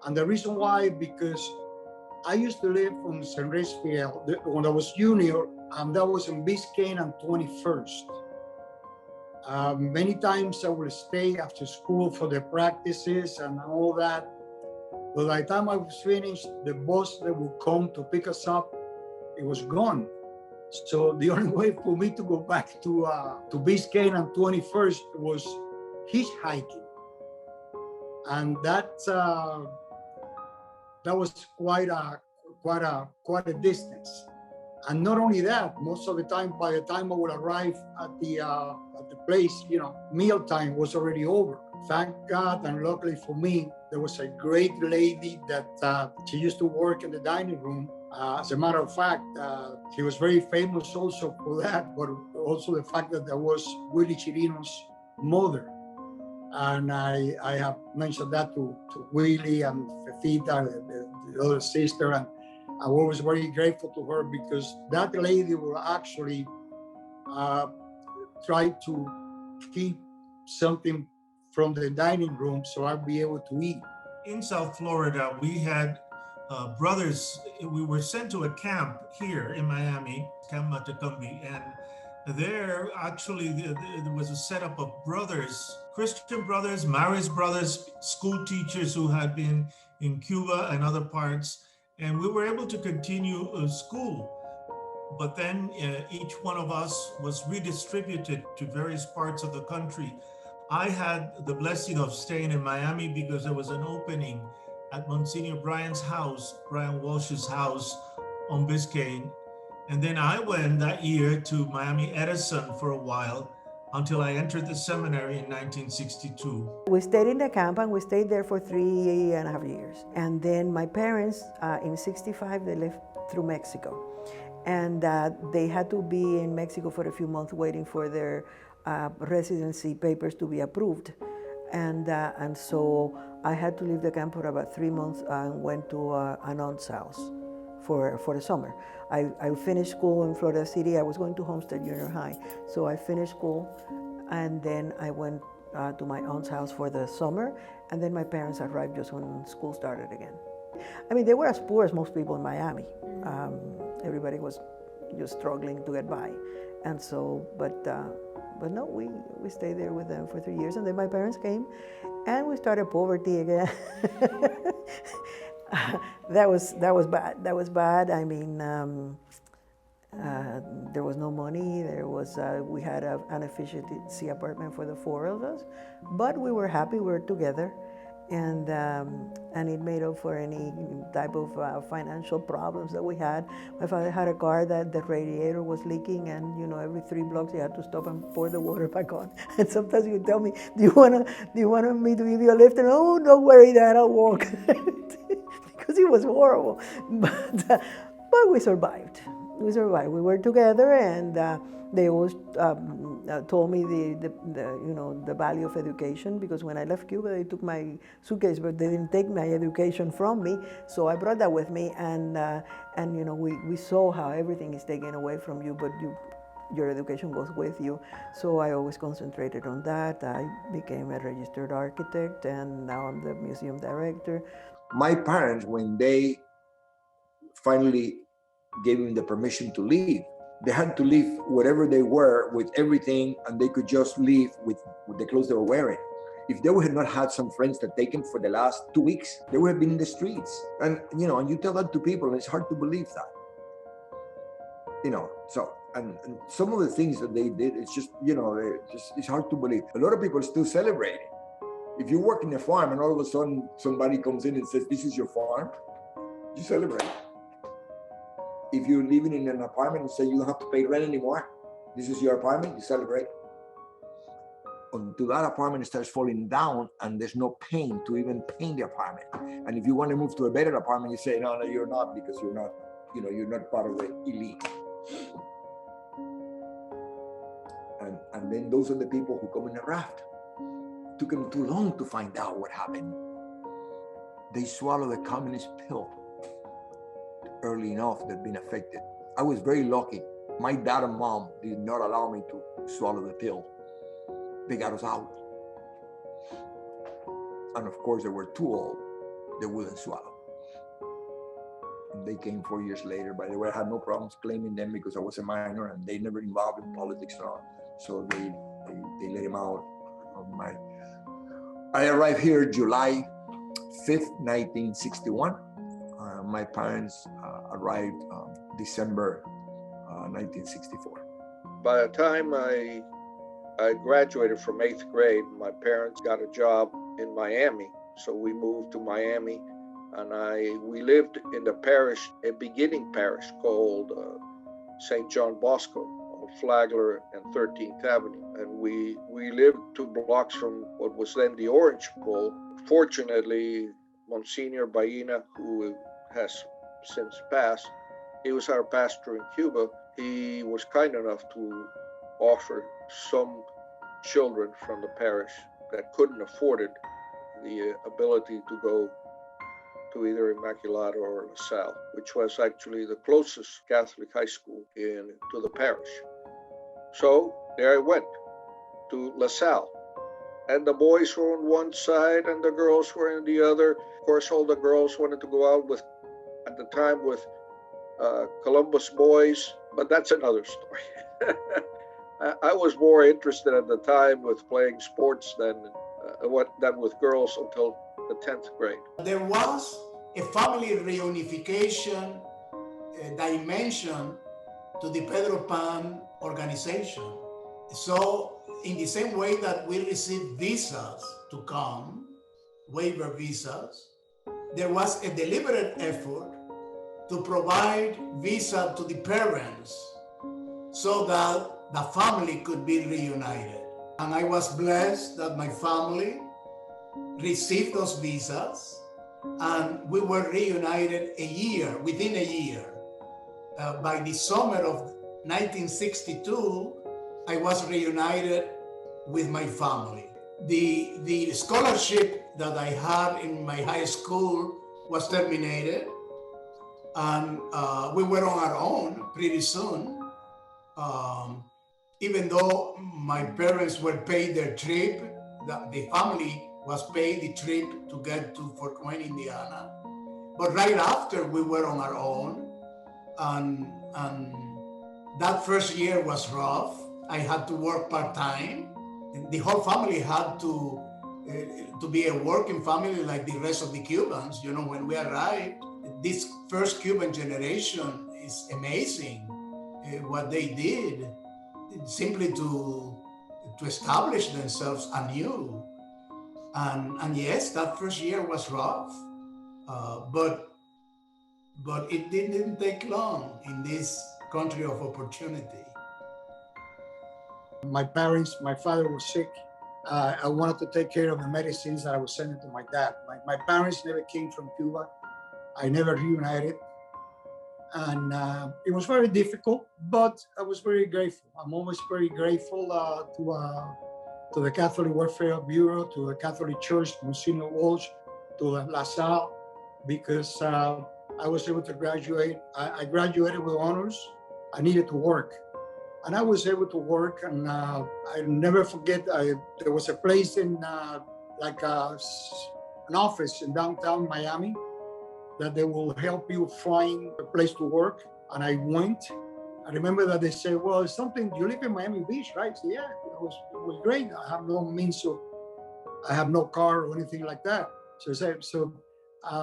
B: And the reason why, because I used to live on St. Raphael when I was junior, and that was in Biscayne and 21st. Many times I would stay after school for the practices and all that. But by the time I was finished, the bus that would come to pick us up, it was gone. So the only way for me to go back to Biscayne and 21st was hitchhiking. And that was quite a distance. And not only that, most of the time, by the time I would arrive at the place, mealtime was already over. Thank God, and luckily for me, there was a great lady that she used to work in the dining room. As a matter of fact, she was very famous also for that, but also the fact that that was Willie Chirino's mother. And I have mentioned that to Willie and Fefita, the other sister, and I was very grateful to her because that lady will actually try to keep something from the dining room so I'd be able to eat.
E: In South Florida, we had brothers. We were sent to a camp here in Miami, Camp Matecumbe, and there actually there was a setup of brothers, Christian brothers, Maris brothers, school teachers who had been in Cuba and other parts, and we were able to continue school. But then each one of us was redistributed to various parts of the country. I had the blessing of staying in Miami because there was an opening at Monsignor Brian Walsh's house on Biscayne. And then I went that year to Miami Edison for a while until I entered the seminary in 1962.
A: We stayed in the camp and we stayed there for 3.5 years. And then my parents, in 65, they left through Mexico. And they had to be in Mexico for a few months waiting for their residency papers to be approved. And so I had to leave the camp for about 3 months and went to an aunt's house for the summer. I finished school in Florida City. I was going to Homestead Junior High. So I finished school, and then I went to my aunt's house for the summer, and then my parents arrived just when school started again. I mean, they were as poor as most people in Miami. Everybody was just struggling to get by. And so, but no, we stayed there with them for 3 years, and then my parents came, and we started poverty again. That was bad. That was bad. I mean, there was no money. There was we had an efficiency apartment for the 4 of us, but we were happy. We were together, and it made up for any type of financial problems that we had. My father had a car that the radiator was leaking, and every 3 blocks he had to stop and pour the water back on. And sometimes he would tell me, "Do you want me to give you a lift?" And oh, don't worry, Dad, I'll walk. Because it was horrible, but we survived. We survived. We were together, and they always told me the value of education, because when I left Cuba, they took my suitcase, but they didn't take my education from me. So I brought that with me, and we saw how everything is taken away from you, but your education goes with you. So I always concentrated on that. I became a registered architect, and now I'm the museum director.
C: My parents, when they finally gave me the permission to leave, they had to leave wherever they were with everything, and they could just leave with the clothes they were wearing. If they had not had some friends that taken for the last 2 weeks, they would have been in the streets. And and you tell that to people, and it's hard to believe that. So and some of the things that they did, it's just it's hard to believe. A lot of people still celebrate it. If you work in a farm and all of a sudden somebody comes in and says, "This is your farm," you celebrate. If you're living in an apartment and say you don't have to pay rent anymore, this is your apartment, you celebrate. Until that apartment starts falling down and there's no paint to even paint the apartment. And if you want to move to a better apartment, you say, no, you're not, because you're not, you're not part of the elite. And then those are the people who come in a raft. It took them too long to find out what happened. They swallow the communist pill early enough. They've been affected. I was very lucky. My dad and mom did not allow me to swallow the pill. They got us out. And of course, they were too old. They wouldn't swallow. And they came 4 years later. By the way, I had no problems claiming them because I was a minor and they never involved in politics at all. So they let him out. I arrived here July 5th, 1961. My parents arrived December 1964.
F: By the time I graduated from 8th grade, my parents got a job in Miami. So we moved to Miami, and we lived in the parish, a beginning parish called St. John Bosco on Flagler and 13th Avenue. And we lived 2 blocks from what was then the Orange Bowl. Fortunately, Monsignor Baena, who has since passed, he was our pastor in Cuba. He was kind enough to offer some children from the parish that couldn't afford it the ability to go to either Immaculata or La Salle, which was actually the closest Catholic high school to the parish. So there I went to La Salle, and the boys were on one side and the girls were on the other. Of course, all the girls wanted to go out at the time with Columbus boys, but that's another story. I was more interested at the time with playing sports than with girls until the 10th grade.
D: There was a family reunification dimension to the Pedro Pan organization. So in the same way that we received visas to come, waiver visas, there was a deliberate effort to provide visa to the parents so that the family could be reunited. And I was blessed that my family received those visas, and we were reunited within a year. By the summer of 1962, I was reunited with my family. The scholarship that I had in my high school was terminated, and we were on our own pretty soon. Even though my parents were paid their trip, the family was paid the trip to get to Fort Wayne, Indiana. But right after, we were on our own, and that first year was rough. I had to work part-time. The whole family had to be a working family like the rest of the Cubans. You know, when we arrived, this first Cuban generation is amazing what they did, simply to establish themselves anew. And yes, that first year was rough, but it didn't take long in this country of opportunity.
B: My father was sick. I wanted to take care of the medicines that I was sending to my dad. My parents never came from Cuba. I never reunited. And it was very difficult, but I was very grateful. I'm always very grateful to the Catholic Welfare Bureau, to the Catholic Church, to Monsignor Walsh, to La Salle, because I was able to graduate. I graduated with honors. I needed to work. And I was able to work, and I never forget, there was a place in like an office in downtown Miami that they will help you find a place to work. And I went. I remember that they said, well, it's something, you live in Miami Beach, right? I said, yeah, it was great. I have no means of, I have no car or anything like that. So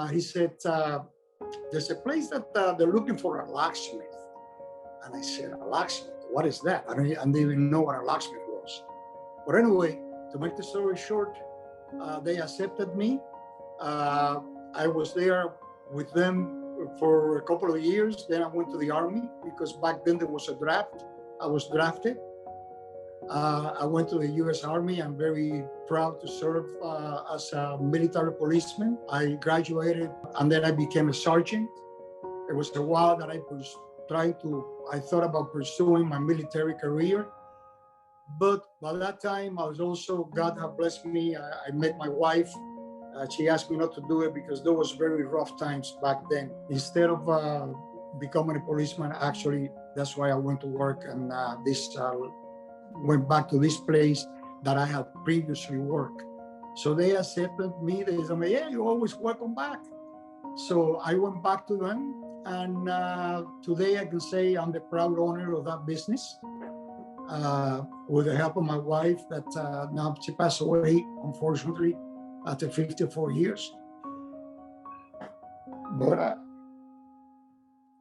B: he said, there's a place that they're looking for a locksmith. And I said, a locksmith? What is that? I didn't even know what a locksmith was. But anyway, to make the story short, they accepted me. I was there with them for a couple of years. Then I went to the Army, because back then there was a draft. I was drafted. I went to the U.S. Army. I'm very proud to serve as a military policeman. I graduated, and then I became a sergeant. It was a while that I thought about pursuing my military career. But by that time, I was also, God had blessed me. I met my wife. She asked me not to do it because there was very rough times back then. Instead of becoming a policeman, actually, that's why I went to work, and went back to this place that I had previously worked. So they accepted me. They said, yeah, you're always welcome back. So I went back to them. And today I can say I'm the proud owner of that business, with the help of my wife that now she passed away, unfortunately, after 54 years. But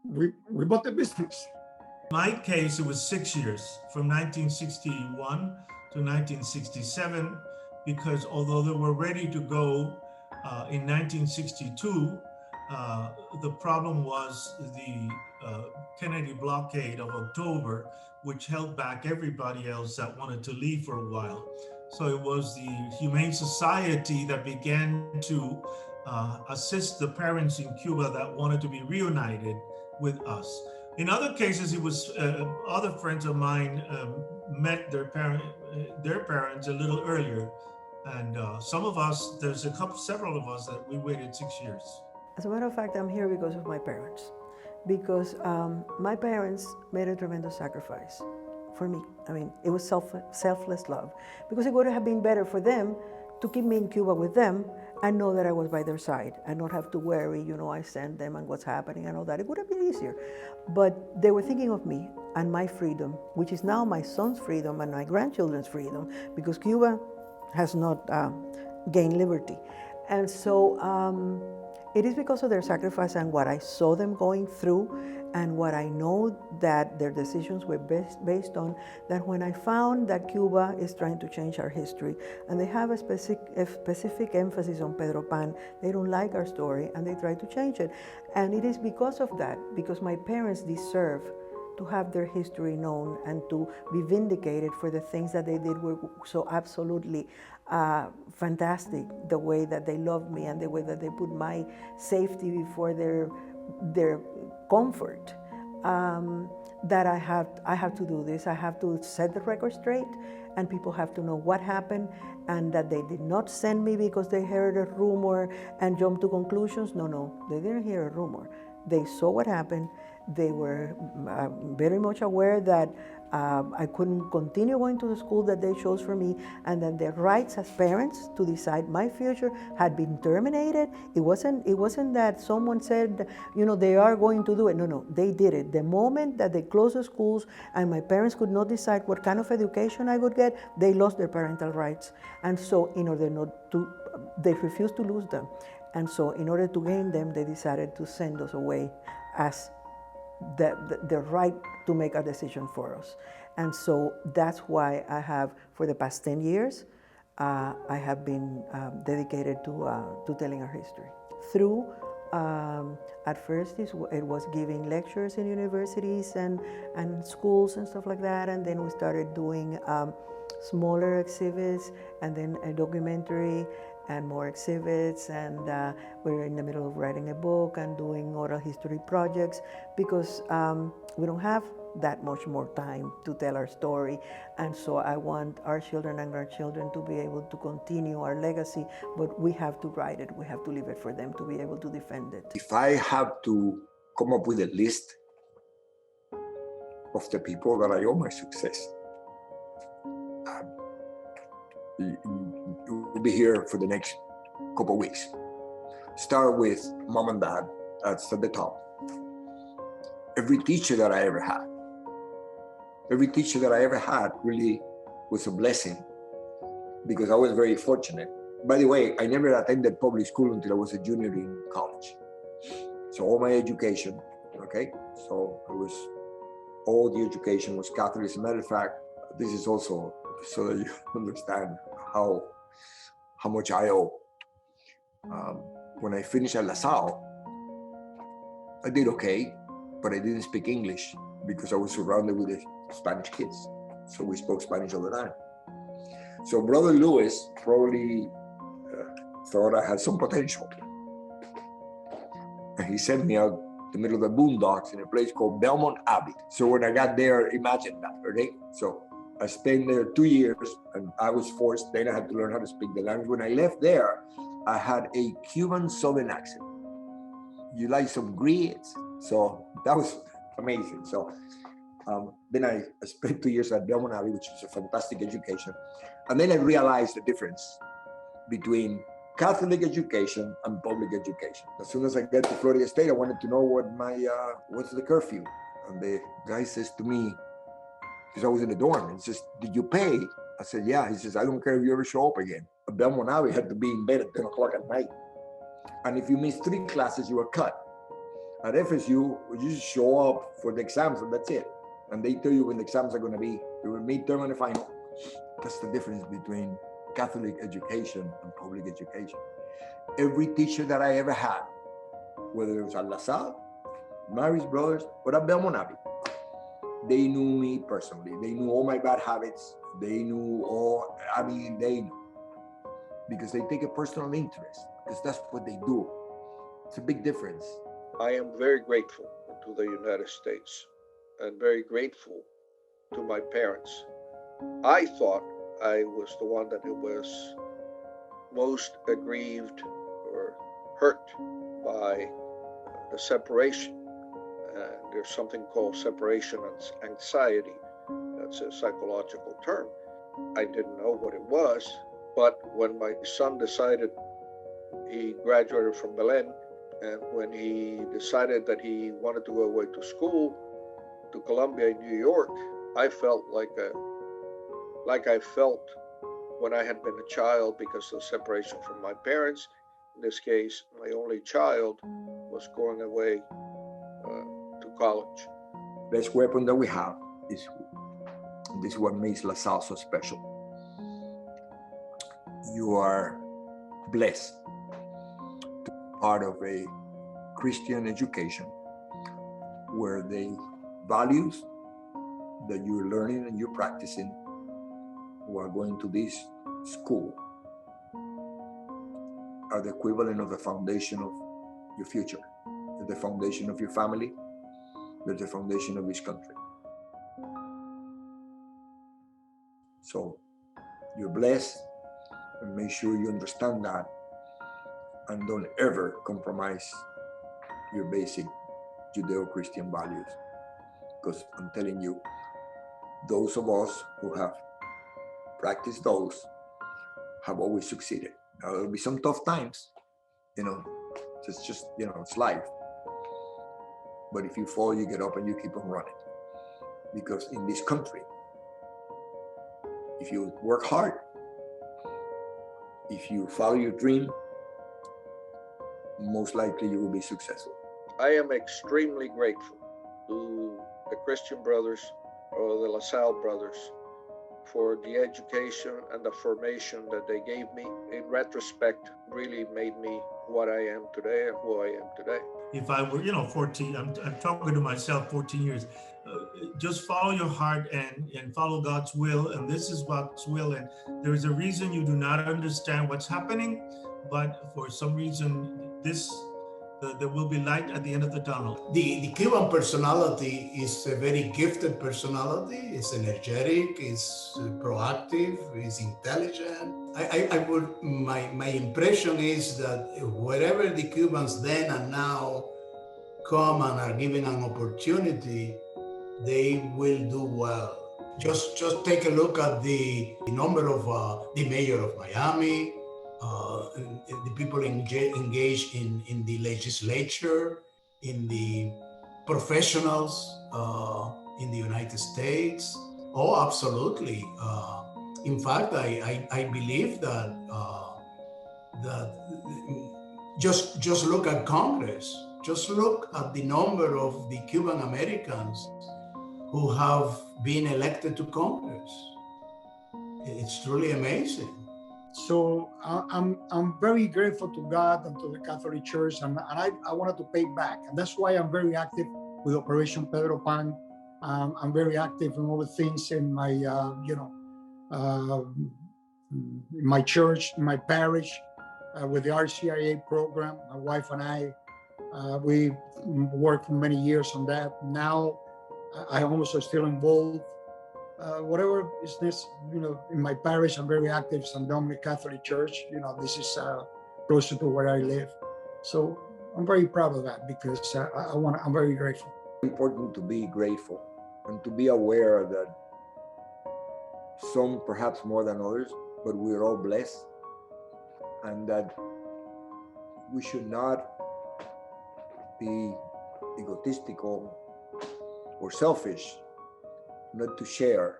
B: we bought the business.
E: In my case, it was 6 years, from 1961 to 1967, because although they were ready to go in 1962, the problem was the Kennedy blockade of October, which held back everybody else that wanted to leave for a while. So it was the Humane Society that began to assist the parents in Cuba that wanted to be reunited with us. In other cases, it was other friends of mine met their parents a little earlier. And some of us, there's several of us that we waited 6 years.
A: As a matter of fact, I'm here because of my parents. Because my parents made a tremendous sacrifice for me. I mean, it was selfless love. Because it would have been better for them to keep me in Cuba with them and know that I was by their side and not have to worry, I send them and what's happening and all that. It would have been easier. But they were thinking of me and my freedom, which is now my son's freedom and my grandchildren's freedom, because Cuba has not gained liberty. And so it is because of their sacrifice and what I saw them going through and what I know that their decisions were based on, that when I found that Cuba is trying to change our history and they have a specific emphasis on Pedro Pan, they don't like our story and they try to change it. And it is because of that, because my parents deserve to have their history known and to be vindicated for the things that they did were so absolutely fantastic, the way that they loved me and the way that they put my safety before their comfort, that I have to do this. I have to set the record straight, and people have to know what happened, and that they did not send me because they heard a rumor and jumped to conclusions. No, they didn't hear a rumor. They saw what happened. They were very much aware that I couldn't continue going to the school that they chose for me, and that their rights as parents to decide my future had been terminated. It wasn't that someone said, they are going to do it. No, they did it. The moment that they closed the schools and my parents could not decide what kind of education I would get, they lost their parental rights. And so in order not to, they refused to lose them. And so in order to gain them, they decided to send us away as the right to make a decision for us. And so that's why I have, for the past 10 years, I have been dedicated to telling our history. Through, at first it was giving lectures in universities and schools and stuff like that, and then we started doing smaller exhibits, and then a documentary, and more exhibits, and we're in the middle of writing a book and doing oral history projects, because we don't have that much more time to tell our story. And so I want our children and grandchildren to be able to continue our legacy, but we have to write it, we have to leave it for them to be able to defend it.
C: If I have to come up with a list of the people that I owe my success, you'll be here for the next couple of weeks. Start with mom and dad, that's at the top. Every teacher that I ever had really was a blessing, because I was very fortunate. By the way, I never attended public school until I was a junior in college. So all my education, so all the education was Catholic. As a matter of fact, this is also so that you understand how much I owe. When I finished at La Salle, I did okay, but I didn't speak English because I was surrounded with the Spanish kids. So we spoke Spanish all the time. So Brother Lewis probably thought I had some potential. And he sent me out the middle of the boondocks in a place called Belmont Abbey. So when I got there, imagine that, okay? So I spent there 2 years, and I was forced, then I had to learn how to speak the language. When I left there, I had a Cuban Southern accent. You like some grits? So that was amazing. So then I spent 2 years at Belmont Abbey, which is a fantastic education. And then I realized the difference between Catholic education and public education. As soon as I got to Florida State, I wanted to know what's the curfew. And the guy says to me, because I was in the dorm, he says, "Did you pay?" I said, "Yeah." He says, "I don't care if you ever show up again." At Belmont Abbey, you had to be in bed at 10 o'clock at night. And if you missed 3 classes, you were cut. At FSU, you just show up for the exams and that's it. And they tell you when the exams are going to be. They were midterm and the final. That's the difference between Catholic education and public education. Every teacher that I ever had, whether it was at La Salle, Mary's Brothers, or at Belmont Abbey, they knew me personally. They knew all my bad habits. They knew they knew. Because they take a personal interest, because that's what they do. It's a big difference.
F: I am very grateful to the United States and very grateful to my parents. I thought I was the one that was most aggrieved or hurt by the separation. There's something called separation anxiety. That's a psychological term. I didn't know what it was, but when my son decided, he graduated from Belen, and when he decided that he wanted to go away to school, to Columbia in New York, I felt like I felt when I had been a child, because of the separation from my parents. In this case, my only child was going away to college.
C: Best weapon that we have is, this is what makes La Salle so special. You are blessed to be part of a Christian education where the values that you're learning and you're practicing who are going to this school are the equivalent of the foundation of your future. They're the foundation of your family. They're the foundation of this country. So you're blessed, and make sure you understand that, and don't ever compromise your basic Judeo-Christian values. Because I'm telling you, those of us who have practiced those have always succeeded. Now, there'll be some tough times, it's just, it's life. But if you fall, you get up and you keep on running. Because in this country, if you work hard, if you follow your dream, most likely you will be successful.
F: I am extremely grateful to the Christian brothers or the La Salle brothers for the education and the formation that they gave me. In retrospect, really made me what I am today and who I am today.
E: If I were, 14, I'm talking to myself 14 years, just follow your heart and follow God's will. And this is God's will. And there is a reason you do not understand what's happening, but for some reason, there will be light at the end of the tunnel.
D: The Cuban personality is a very gifted personality. It's energetic, it's proactive, it's intelligent. My impression is that wherever the Cubans then and now come and are given an opportunity, they will do well. Just take a look at the number of the mayor of Miami, the people engaged in the legislature, in the professionals in the United States. Oh, absolutely. In fact, I believe that just look at Congress. Just look at the number of the Cuban Americans who have been elected to Congress. It's truly amazing.
B: So I'm very grateful to God and to the Catholic Church, and I wanted to pay back, and that's why I'm very active with Operation Pedro Pan. I'm very active in all the things in my in my church, in my parish, with the RCIA program. My wife and I, we worked for many years on that. Now I almost are still involved. Whatever is this, in my parish, I'm very active. St. Dominic Catholic Church. This is closer to where I live. So I'm very proud of that because I'm very grateful.
C: It's important to be grateful and to be aware that some perhaps more than others, but we're all blessed, and that we should not be egotistical or selfish, not to share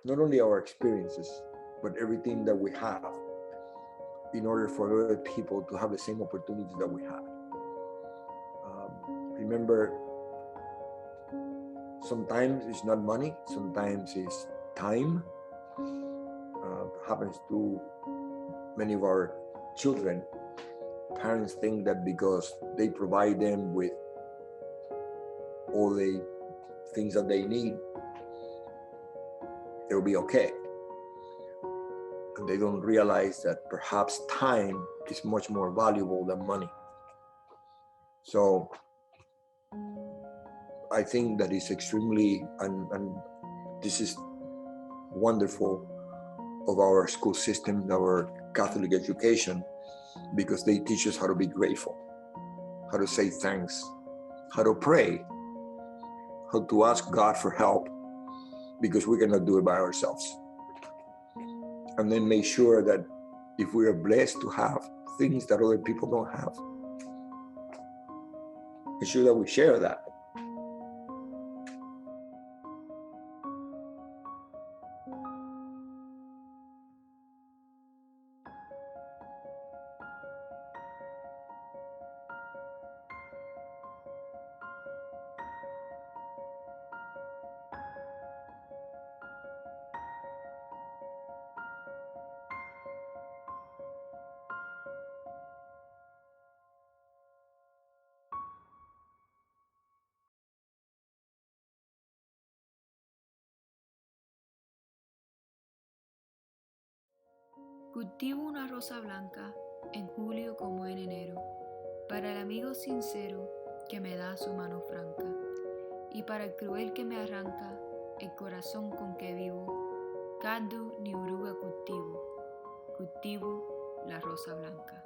C: not only our experiences, but everything that we have in order for other people to have the same opportunities that we had. Remember, sometimes it's not money, sometimes it's time. Happens to many of our children. Parents think that because they provide them with all the things that they need, they'll be okay. And they don't realize that perhaps time is much more valuable than money. So I think that it's extremely, and this is wonderful of our school system, our Catholic education, because they teach us how to be grateful, how to say thanks, how to pray, how to ask God for help, because we cannot do it by ourselves. And then make sure that if we are blessed to have things that other people don't have, make sure that we share that.
I: Cultivo una rosa blanca en julio como en enero, para el amigo sincero que me da su mano franca, y para el cruel que me arranca el corazón con que vivo. Cardo ni oruga cultivo, cultivo la rosa blanca.